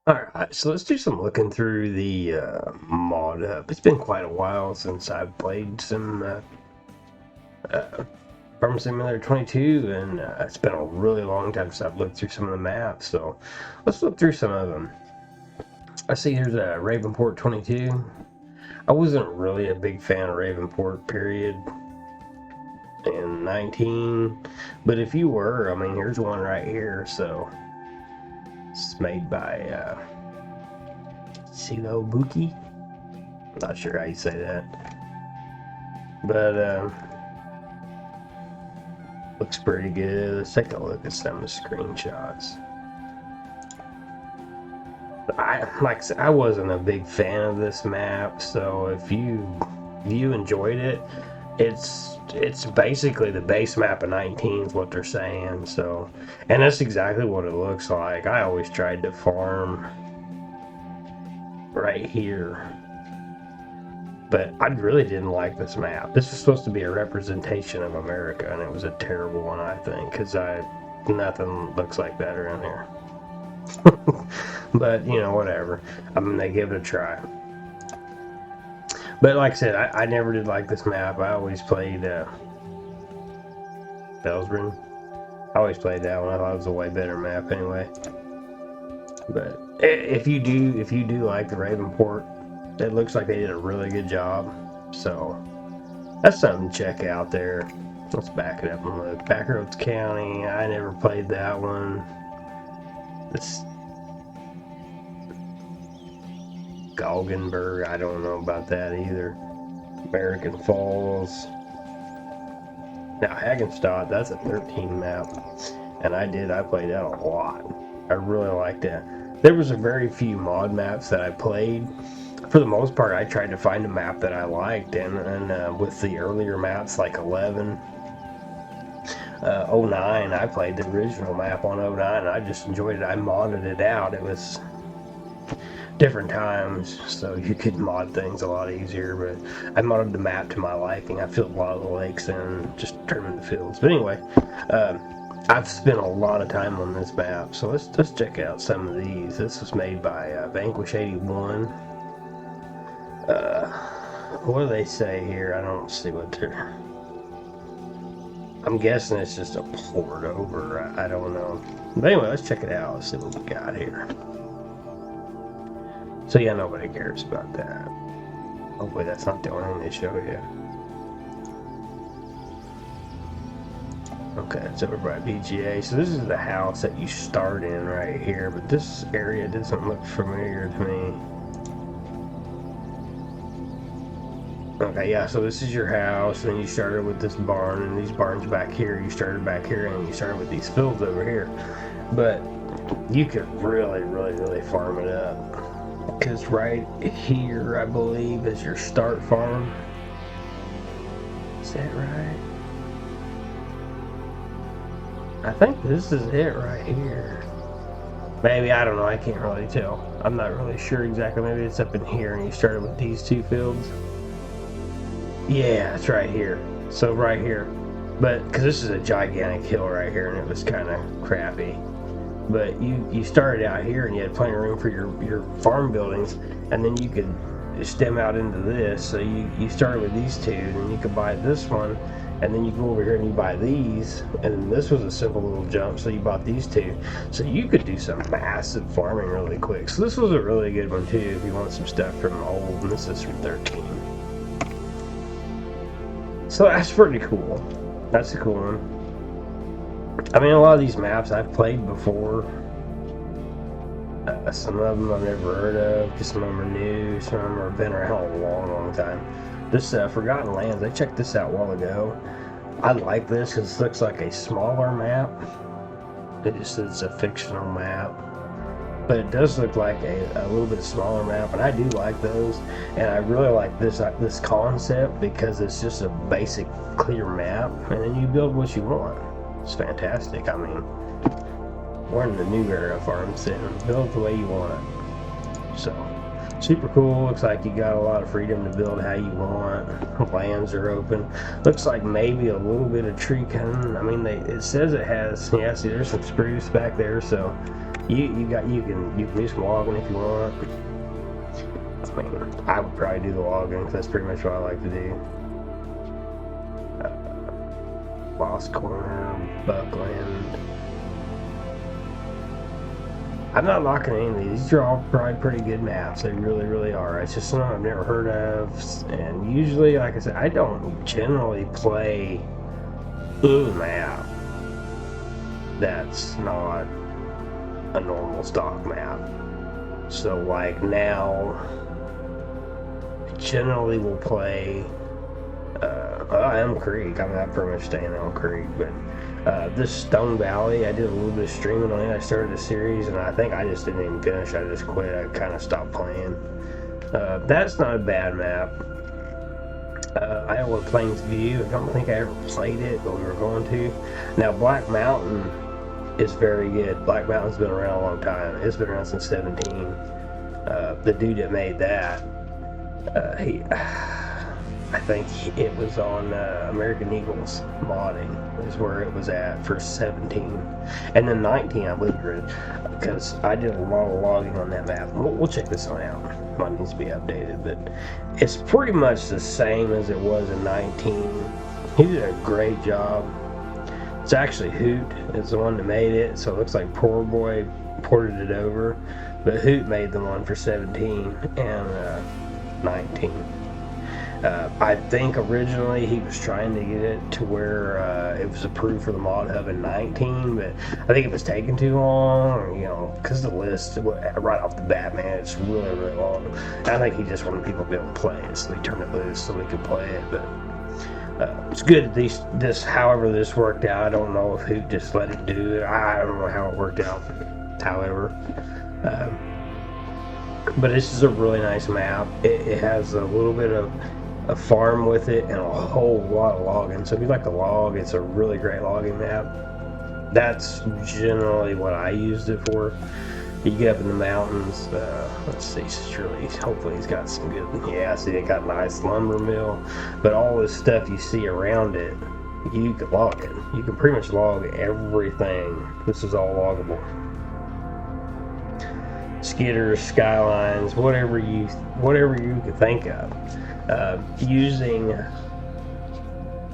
Alright, so let's do some looking through the mod up. It's been quite a while since I've played some Farm Simulator 22, and it's been a really long time since I've looked through some of the maps, so let's look through some of them. I see here's a Ravenport 22. I wasn't really a big fan of Ravenport, period, in 19, but if you were, I mean, here's one right here, so it's made by Silo Buki. Not sure how you say that, but looks pretty good. Let's take a look at some of the screenshots. Like I said, I wasn't a big fan of this map, so if you enjoyed it, it's basically the base map of 19 is what they're saying. So, and that's exactly what it looks like. I always tried to farm right here, but I really didn't like this map. This was supposed to be a representation of America, and it was a terrible one, I think, because nothing looks like that around here. But, you know, whatever. I mean, they give it a try. But like I said, I never did like this map. I always played Bellsbrunn. I always played that one. I thought it was a way better map anyway. But if you do like the Ravenport, it looks like they did a really good job. So that's something to check out there. Let's back it up and look. Backroads County. I never played that one. It's Galgenberg, I don't know about that either. American Falls. Now Hagenstadt, that's a 13 map, and I played that a lot. I really liked that. There was a very few mod maps that I played. For the most part, I tried to find a map that I liked, and with the earlier maps like 11, 09, I played the original map on 09, and I just enjoyed it. I modded it out. It was different times, so you could mod things a lot easier, but I modded the map to my liking. I filled a lot of the lakes and just turned them into fields. But anyway, I've spent a lot of time on this map, so let's check out some of these. This was made by Vanquish 81. What do they say here? I don't see what they're... I'm guessing it's just a port over. I don't know. But anyway, let's check it out. Let's see what we got here. So yeah, nobody cares about that. Hopefully that's not the only thing they show you. Okay, it's over by BGA. So this is the house that you start in right here, but this area doesn't look familiar to me. Okay, yeah, so this is your house, and you started with this barn, and these barns back here, you started back here, and you started with these fields over here. But you could really farm it up. Because right here, I believe, is your start farm. Is that right? I think this is it right here. Maybe, I don't know, I can't really tell. I'm not really sure exactly. Maybe it's up in here and you started with these two fields. Yeah, it's right here. So right here. But, because this is a gigantic hill right here and it was kind of crappy. But you started out here and you had plenty of room for your farm buildings, and then you could stem out into this. So you started with these two, and then you could buy this one, and then you go over here and you buy these, and then this was a simple little jump, so you bought these two. So you could do some massive farming really quick. So this was a really good one too if you want some stuff from old, and this is from 13. So that's pretty cool. That's a cool one. I mean, a lot of these maps I've played before. Some of them I've never heard of, because some of them are new, some of them have been around a long time. This Forgotten Lands, I checked this out a while ago. I like this because it looks like a smaller map. It just is a fictional map. But it does look like a little bit smaller map, and I do like those. And I really like this concept because it's just a basic, clear map, and then you build what you want. It's fantastic. I mean, we're in the new era of Farm Sim. Build the way you want it. So, super cool. Looks like you got a lot of freedom to build how you want. Lands are open. Looks like maybe a little bit of tree cutting. I mean, it says it has, yeah, see, there's some spruce back there, so You can do some logging if you want. I mean, I would probably do the logging because that's pretty much what I like to do. Lost Corner, Buckland. I'm not knocking any of these. These are all probably pretty good maps. They really, really are. It's just something I've never heard of. And usually, like I said, I don't generally play any map that's not a normal stock map. So like now, I generally will play Elm Creek. I mean, I pretty much stay in Elm Creek, but this Stone Valley, I did a little bit of streaming on it. I started a series, and I think I just didn't even finish. I just quit. I kind of stopped playing. That's not a bad map. Iowa Plains View. I don't think I ever played it, but we were going to. Now, Black Mountain is very good. Black Mountain's been around a long time. It's been around since 17. The dude that made that, I think it was on American Eagles modding is where it was at for 17. And then 19 I believe because I did a lot of logging on that map. We'll check this one out. Might needs to be updated, but it's pretty much the same as it was in 19. He did a great job. It's actually Hoot is the one that made it, so it looks like Poor Boy ported it over, but Hoot made the one for 17 and 19. I think originally he was trying to get it to where it was approved for the mod hub in 19, but I think it was taking too long, because the list right off the bat, man, it's really, really long. I think he just wanted people to be able to play it, so he turned it loose so we could play it, but it's good. However this worked out, I don't know if Hoot just let it do it. I don't know how it worked out, however. But this is a really nice map. It has a little bit of a farm with it and a whole lot of logging. So if you like to log, it's a really great logging map. That's generally what I used it for. You get up in the mountains. Let's see, hopefully he's got some good. Yeah, see, it got a nice lumber mill. But all this stuff you see around it, you can log it. You can pretty much log everything. This is all loggable. Skidders, skylines, whatever you can think of. Using,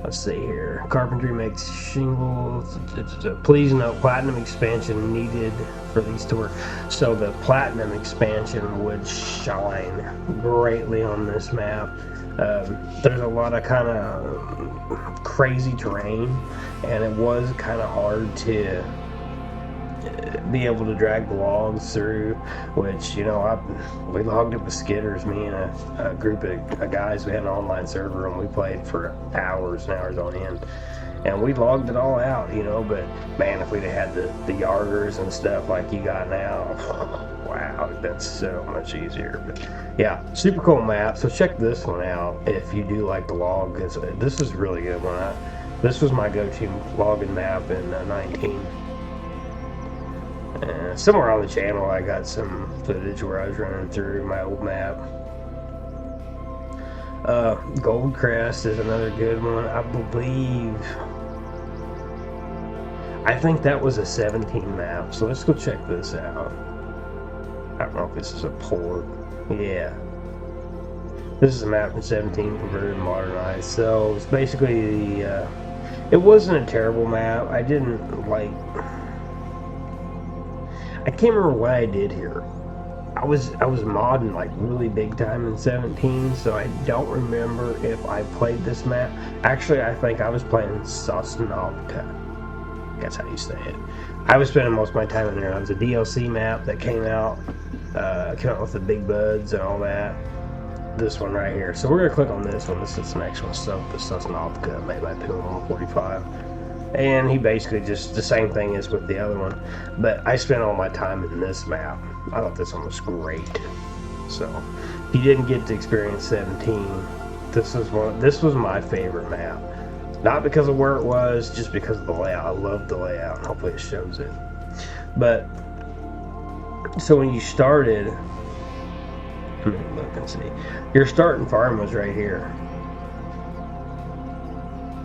let's see here, carpentry makes shingles. Please note, platinum expansion needed for these to work. So the platinum expansion would shine greatly on this map. There's a lot of kind of crazy terrain, and it was kind of hard to be able to drag the logs through, which we logged it with skidders, me and a group of guys. We had an online server and we played for hours and hours on end, and we logged it all out, but man, if we'd have had the yarders and stuff like you got now, wow, it'd been so much easier. But yeah, super cool map. So check this one out if you do like the log, because this is really good one. This was my go-to logging map in 19. Somewhere on the channel I got some footage where I was running through my old map. Goldcrest is another good one. I think that was a 17 map, so let's go check this out. I don't know if this is a port. Yeah. This is a map from 17 converted and modernized. So it's basically it wasn't a terrible map. I can't remember what I did here. I was modding like really big time in 17, so I don't remember if I played this map. Actually, I think I was playing Sosnovka. That's how you say it. I was spending most of my time in there. It was a DLC map that came out with the big buds and all that. This one right here. So we're gonna click on this one. This is the next one. So the Sosnovka made by Puma 145. And he basically just the same thing as with the other one, but I spent all my time in this map. I thought this one was great. So if you didn't get to experience 17, this was my favorite map. Not because of where it was, just because of the layout. I loved the layout, and hopefully it shows it. But so when you started, let me look and see. Your starting farm was right here.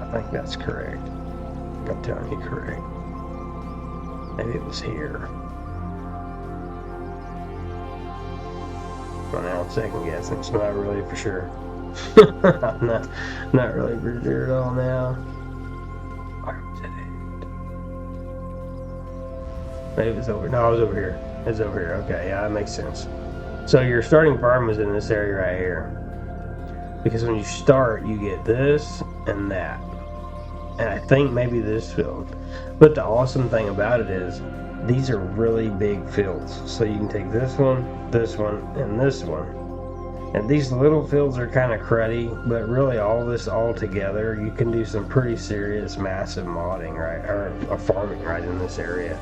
I think that's correct. I'm telling you correct. Maybe it was here. one now. I'm second guessing, so not really for sure. I'm not really for sure at all now. Where was it? Maybe it was over. No, it was over here. It's over here. Okay, yeah, that makes sense. So your starting farm was in this area right here. Because when you start, you get this and that. And I think maybe this field. But the awesome thing about it is, these are really big fields. So you can take this one, and this one. And these little fields are kind of cruddy, but really all this all together, you can do some pretty serious, massive modding, right? Or farming right in this area.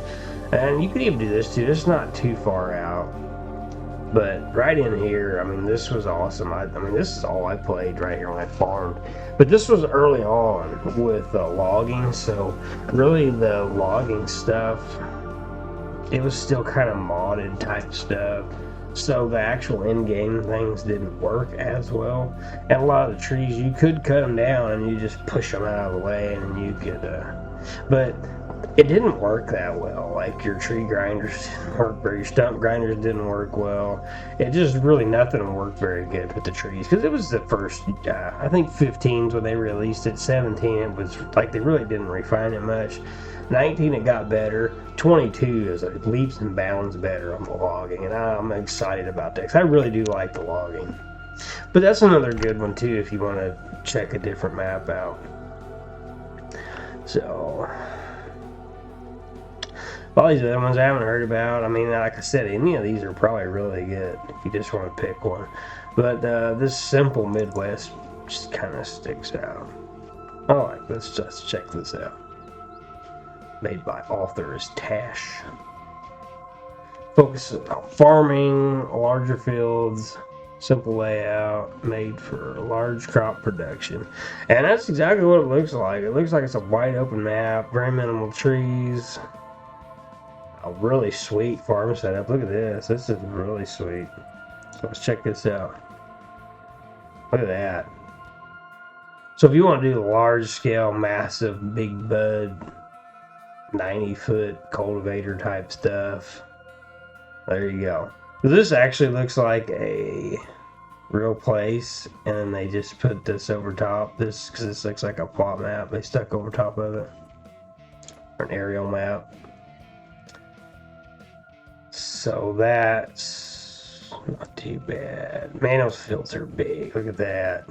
And you can even do this too. It's not too far out. But right in here, I mean, this was awesome. I mean, this is all I played right here when I farmed. But this was early on with logging, so really the logging stuff, it was still kind of modded type stuff. So the actual in-game things didn't work as well. And a lot of the trees, you could cut them down and you just push them out of the way and you could, but it didn't work that well. Like your tree grinders didn't work, or your stump grinders didn't work well. It just really, nothing worked very good with the trees. Because it was the first, I think 15's when they released it. 17, it was like they really didn't refine it much. 19, it got better. 22 is leaps and bounds better on the logging, and I'm excited about that because I really do like the logging. But that's another good one too if you want to check a different map out. So all these other ones I haven't heard about. I mean, like I said, any of these are probably really good if you just want to pick one. But this simple Midwest just kind of sticks out. Alright, let's just check this out. Made by authors Tash. Focuses on farming, larger fields, simple layout, made for large crop production. And that's exactly what it looks like. It looks like it's a wide open map, very minimal trees. A really sweet farm setup. Look at this. This is really sweet. So let's check this out. Look at that. So if you want to do large scale, massive, big bud, 90-foot cultivator type stuff, there you go. This actually looks like a real place, and then they just put this over top. This, because this looks like a plot map they stuck over top of it, or an aerial map. So that's not too bad. Man, those fields are big. Look at that.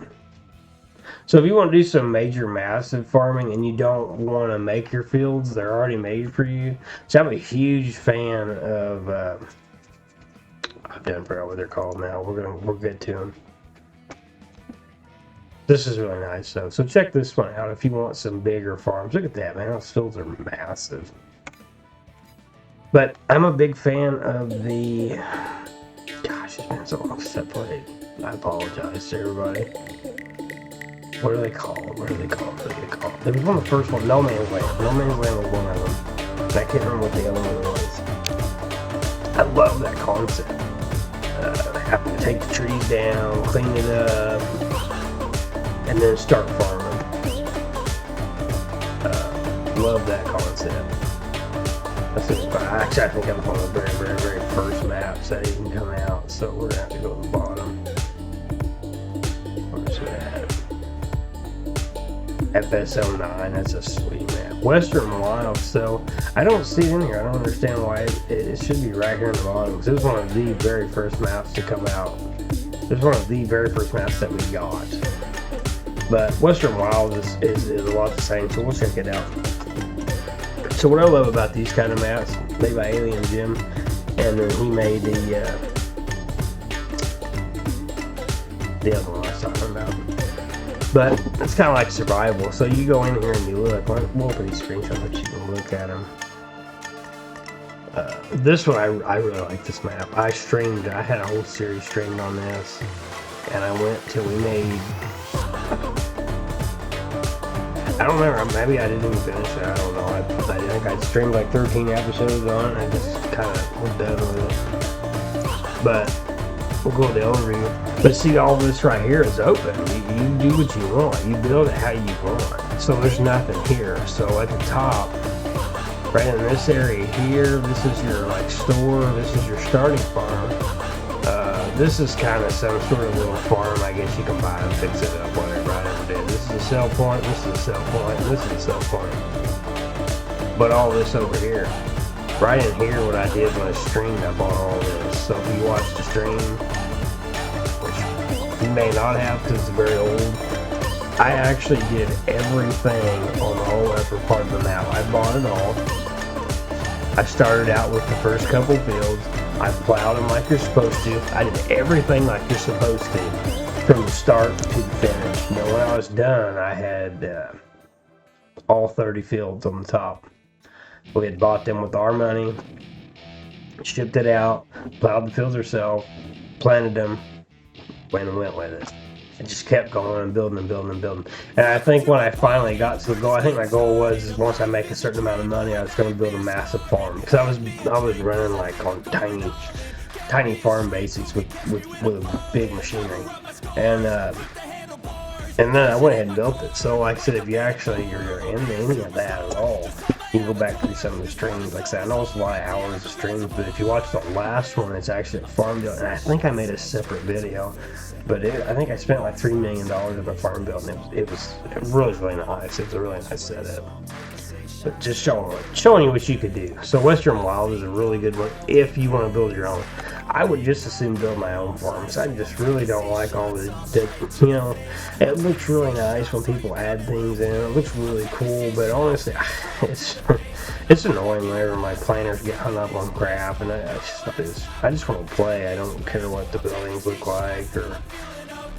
So if you want to do some major massive farming and you don't want to make your fields, they're already made for you. So I'm a huge fan of I've done forgot what they're called now. We'll get to them. This is really nice though. So check this one out if you want some bigger farms. Look at that, man. Those fields are massive. But I'm a big fan of the, gosh, it's been so long since I played. I apologize to everybody. What do they call them? What do they call them? There was one of the first one, No Man's Land. No Man's Land was one of them. And I can't remember what the other one was. I love that concept. Having to take the trees down, clean it up, and then start farming. Love that concept. Actually, I think I'm on the very, very, very first maps that even come out, so we're gonna have to go to the bottom. Where's that? FS09, that's a sweet map. Western Wild, so I don't see it in here. I don't understand why it should be right here in the bottom, because it was one of the very first maps to come out. It was one of the very first maps that we got. But Western Wild is a lot the same, so we'll check it out. So what I love about these kind of maps, made by Alien Jim, and then he made the other one I was talking about. But it's kind of like survival. So you go in here and you look. We'll open these screenshots so you can look at them. This one, I really like this map. I had a whole series streamed on this, and I went till we made, I don't remember, maybe I didn't even finish it, I don't know. I think I streamed like 13 episodes on it, and I just kind of was done with it. But we'll go to the overview. But see, all this right here is open. You do what you want. You build it how you want. So there's nothing here. So at the top, right in this area here, this is your like store, this is your starting farm. this is kind of some sort of little farm, I guess you can buy and fix it up, whatever I ever did. This is a sell point, this is a sell point, and this is a sell point. But all this over here, right in here, what I did was streamed up on all this. So if you watch the stream, which you may not have because it's very old, I actually did everything on the whole upper part of the map. I bought it all. I started out with the first couple fields. I plowed them like you're supposed to. I did everything like you're supposed to, from the start to the finish. Now, when I was done, I had all 30 fields on the top. We had bought them with our money, shipped it out, plowed the fields ourselves, planted them, went with it. I just kept going and building and building and building. And I think when I finally got to the goal, I think my goal was once I make a certain amount of money, I was going to build a massive farm. Because I was running like on tiny farm basics with big machinery. And then I went ahead and built it. So like I said, if you're into any of that at all, you can go back through some of the streams. Like I said, I know it's a lot of hours of streams, but if you watch the last one, it's actually a farm build. And I think I made a separate video. But I think I spent like $3 million on a farm build, and it was really, really nice. It was a really nice setup. But just showing you what you could do. So Western Wild is a really good one if you want to build your own. I would just as soon build my own farms. I just really don't like all the, it looks really nice when people add things in. It looks really cool, but honestly, it's annoying whenever my planners get hung up on crap, and I just want to play. I don't care what the buildings look like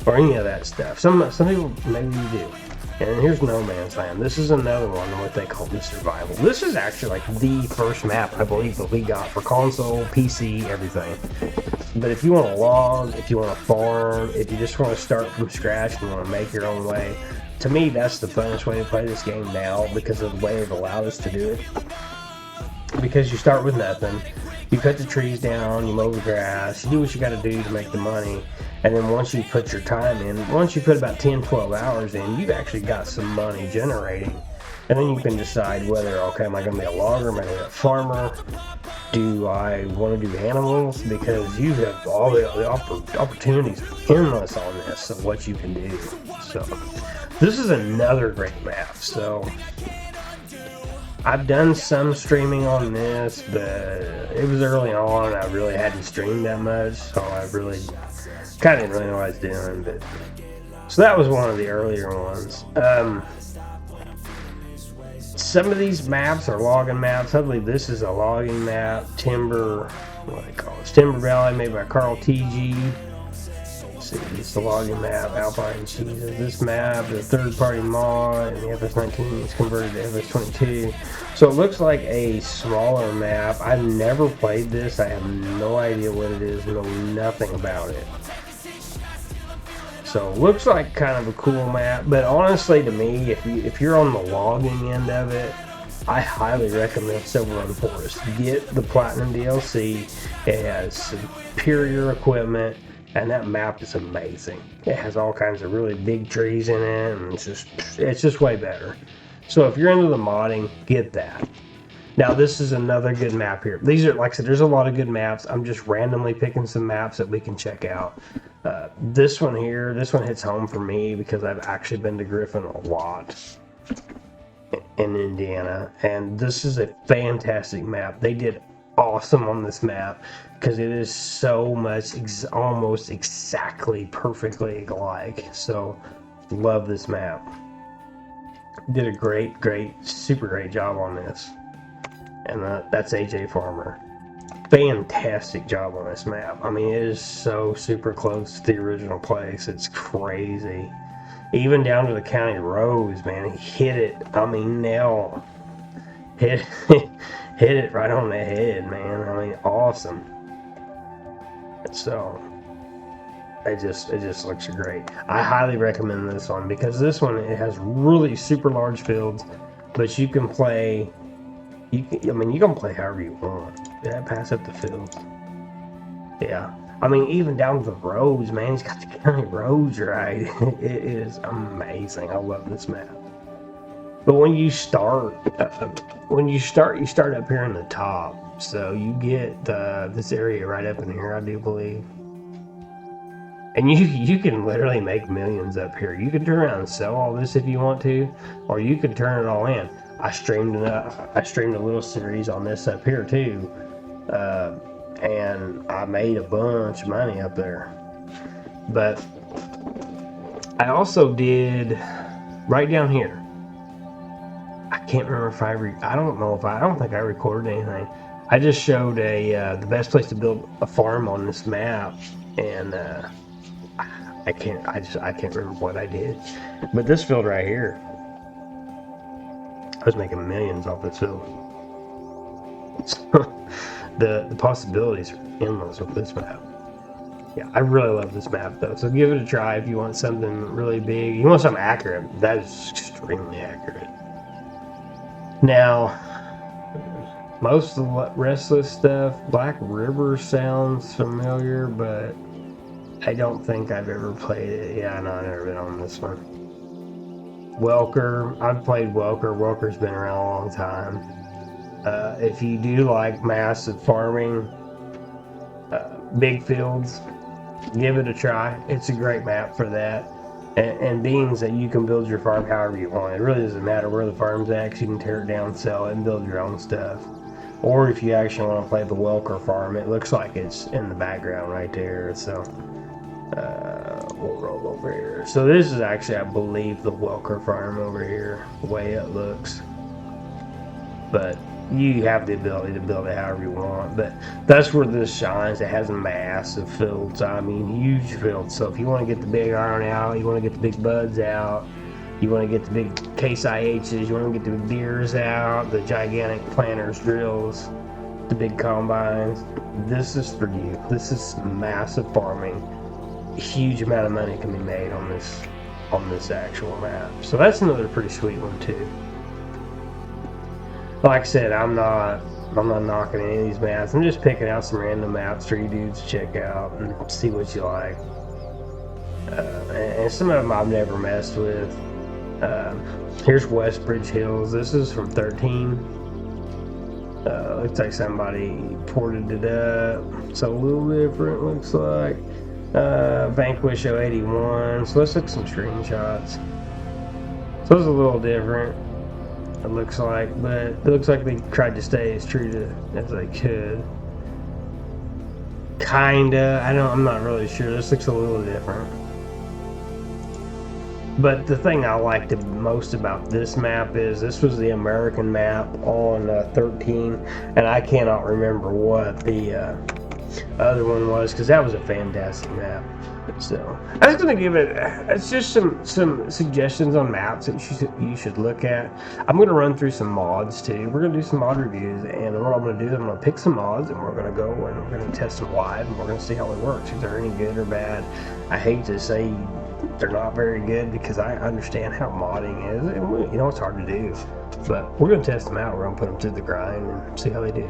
or any of that stuff. Some people maybe you do. And here's No Man's Land. This is another one of what they call the survival. This is actually like the first map I believe that we got for console, PC, everything. But if you want to log, if you want to farm, if you just want to start from scratch and want to make your own way, to me that's the funnest way to play this game now because of the way it allowed us to do it. Because you start with nothing, you cut the trees down, you mow the grass, you do what you got to do to make the money, and then once you put your time in, once you put about 10-12 hours in, you've actually got some money generating. And then you can decide whether, okay, am I going to be a logger, am I going to be a farmer, do I want to do animals, because you have all the opportunities endless on this of what you can do. So this is another great map. So I've done some streaming on this, but it was early on. I really hadn't streamed that much, so I really kind of didn't really know what I was doing. But so that was one of the earlier ones. Some of these maps are logging maps. I believe this is a logging map. Timber, what do they call it? Timber Valley, made by Carl T.G. Let's see, it's the logging map. Alpine Cheeses. This map, the third-party mod, and the FS19 is converted to FS22. So it looks like a smaller map. I've never played this. I have no idea what it is. Know nothing about it. So it looks like kind of a cool map, but honestly to me, if you're on the logging end of it, I highly recommend Silver Run Forest. Get the Platinum DLC. It has superior equipment, and that map is amazing. It has all kinds of really big trees in it, and it's just way better. So if you're into the modding, get that. Now this is another good map here. These are, like I said, there's a lot of good maps. I'm just randomly picking some maps that we can check out. This one here, this one hits home for me because I've actually been to Griffin a lot in Indiana, and this is a fantastic map. They did awesome on this map because it is so much almost exactly perfectly alike. So love this map. Did a great, super great job on this. And that's AJ Farmer. Fantastic job on this map. I mean, it is so super close to the original place. It's crazy. Even down to the county roads, man. He hit it. I mean, hit it right on the head, man. I mean, awesome. So it just looks great. I highly recommend this one because this one, it has really super large fields, but you can play. You can play however you want. Yeah, pass up the fields. Yeah. I mean, even down to the roads, man. He's got the county roads right. It is amazing. I love this map. But when you start, you start up here in the top. So you get this area right up in here, I do believe. And you can literally make millions up here. You can turn around and sell all this if you want to, or you can turn it all in. I streamed a little series on this up here too, and I made a bunch of money up there. But I also did right down here. I can't remember if I don't think I recorded anything. I just showed the best place to build a farm on this map, and I can't remember what I did. But this field right here, I was making millions off this field. So the possibilities are endless with this map. Yeah, I really love this map though. So give it a try if you want something really big. You want something accurate. That is extremely accurate. Now, most of the rest of this stuff, Black River sounds familiar, but I don't think I've ever played it. Yeah, no, I've never been on this one. Welker, I've played Welker. Welker's been around a long time. If you do like massive farming, big fields, give it a try. It's a great map for that. And being that you can build your farm however you want. It really doesn't matter where the farm's at, 'cause you can tear it down, sell it, and build your own stuff. Or if you actually want to play the Welker farm, it looks like it's in the background right there. So we'll roll over here. So this is actually, I believe, the Welker farm over here, the way it looks. But you have the ability to build it however you want. But that's where this shines. It has massive fields. I mean, huge fields. So if you want to get the big iron out, you want to get the big buds out, you want to get the big Case IHs, you want to get the big deers out, the gigantic planters, drills, the big combines, this is for you. This is massive farming. Huge amount of money can be made on this actual map. So that's another pretty sweet one too. Like I said, I'm not knocking any of these maps. I'm just picking out some random maps for you dudes to check out and see what you like. And some of them I've never messed with. Here's Westbridge Hills. This is from 13. Looks like somebody ported it up. It's a little different, looks like. Vanquish 081. So let's look at some screenshots. So it's a little different, it looks like, but it looks like they tried to stay as true to as they could. Kinda. I'm not really sure. This looks a little different. But the thing I liked the most about this map is this was the American map on 13, and I cannot remember what the other one was, because that was a fantastic map. So I was gonna give it. It's just some suggestions on maps that you should look at. I'm gonna run through some mods too. We're gonna do some mod reviews, and what I'm gonna do is I'm gonna pick some mods, and we're gonna go and we're gonna test them live, and we're gonna see how it works. If they're any good or bad. I hate to say they're not very good, because I understand how modding is, and it's hard to do. But we're gonna test them out. We're gonna put them through the grind and see how they do.